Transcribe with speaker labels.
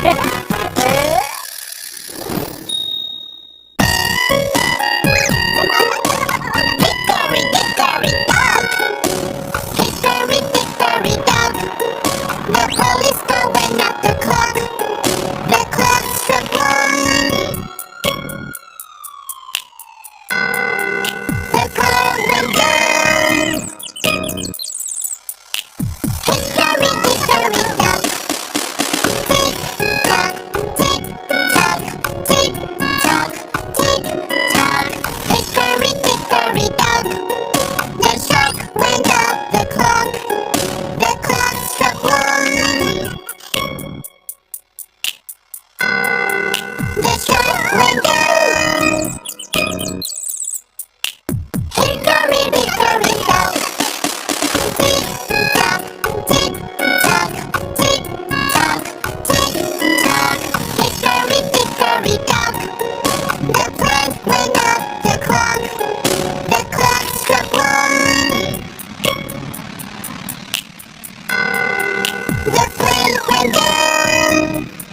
Speaker 1: Hickory dickory dock. Hickory dickory dock. The police going at the clock. The clock struck one. The car went down. Hickory dickory dock. Tick tock, tick tock, tick tock, tick tock. Hickory dickory dock. The clock went up the clock. The clock struck one. The clock went down. Hickory dickory dock. Tick tock, tick tock, tick tock, tick tock. Hickory dickory dock. The clock went up the clock. The clock struck one. The plane went down.